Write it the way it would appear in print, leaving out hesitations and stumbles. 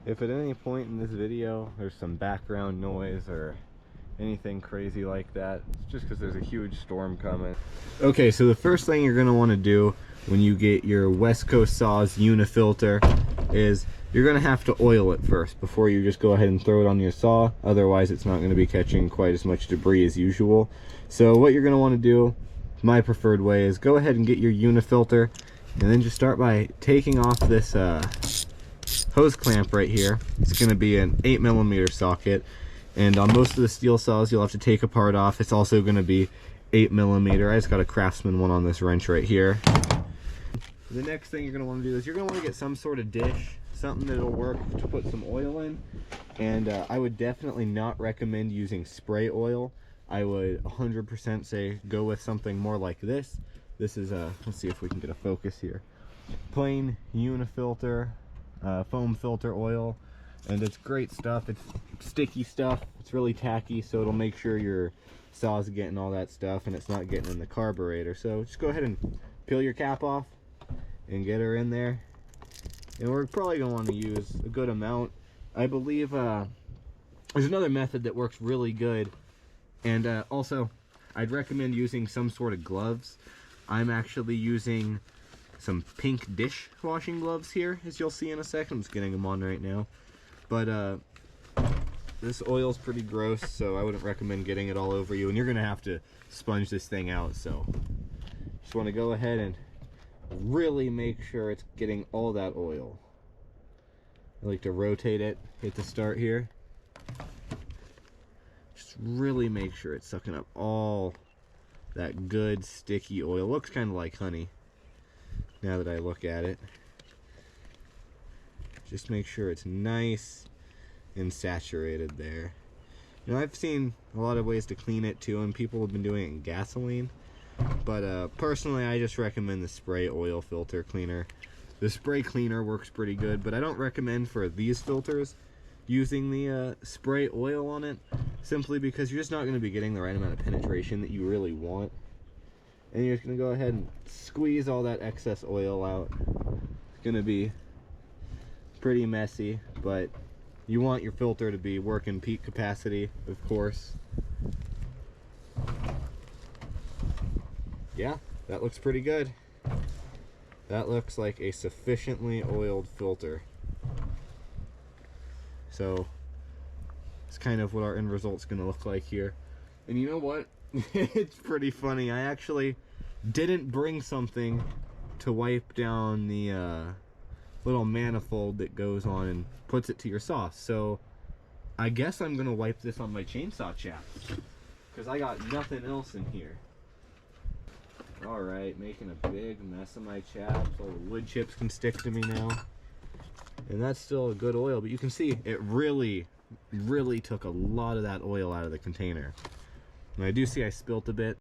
If at any point in this video there's some background noise or anything crazy like that, it's just because there's a huge storm coming. Okay, so the first thing you're going to want to do when you get your Westcoastsaws unifilter is you're going to have to oil it first before you just go ahead and throw it on your saw. Otherwise it's not going to be catching quite as much debris as usual. So what you're going to want to do, my preferred way, is go ahead and get your unifilter and then just start by taking off this hose clamp right here. It's going to be an 8mm socket, and on most of the Stihl saws you'll have to take a part off. It's also going to be 8mm. I just got a Craftsman one on this wrench right here. The next thing you're going to want to do is you're going to want to get some sort of dish, something that'll work to put some oil in. And I would definitely not recommend using spray oil. I would 100% say go with something more like this. This is let's see if we can get a focus here. Plain unifilter foam filter oil, and it's great stuff. It's sticky stuff. It's really tacky, so it'll make sure your saw's getting all that stuff and it's not getting in the carburetor. So just go ahead and peel your cap off and get her in there. And we're probably going to want to use a good amount. I believe there's another method that works really good, and also I'd recommend using some sort of gloves. I'm actually using some pink dishwashing gloves here, as you'll see in a second. I'm just getting them on right now. But this oil's pretty gross, so I wouldn't recommend getting it all over you, and you're gonna have to sponge this thing out. So just want to go ahead and really make sure it's getting all that oil. I like to rotate it at the start here. Just really make sure it's sucking up all that good sticky oil. Looks kind of like honey now that I look at it. Just make sure it's nice and saturated there. You know, I've seen a lot of ways to clean it too, and people have been doing it in gasoline, but personally I just recommend the spray oil filter cleaner. The spray cleaner works pretty good, but I don't recommend for these filters using the spray oil on it, simply because you're just not going to be getting the right amount of penetration that you really want. And you're just going to go ahead and squeeze all that excess oil out. It's going to be pretty messy, but you want your filter to be working peak capacity, of course. Yeah, that looks pretty good. That looks like a sufficiently oiled filter. So it's kind of what our end result's going to look like here. And you know what? It's pretty funny. I actually didn't bring something to wipe down the little manifold that goes on and puts it to your saw. So I guess I'm going to wipe this on my chainsaw chaps, because I got nothing else in here. Alright, making a big mess of my chaps. All the wood chips can stick to me now. And that's still a good oil, but you can see it really took a lot of that oil out of the container. And I do see I spilt a bit.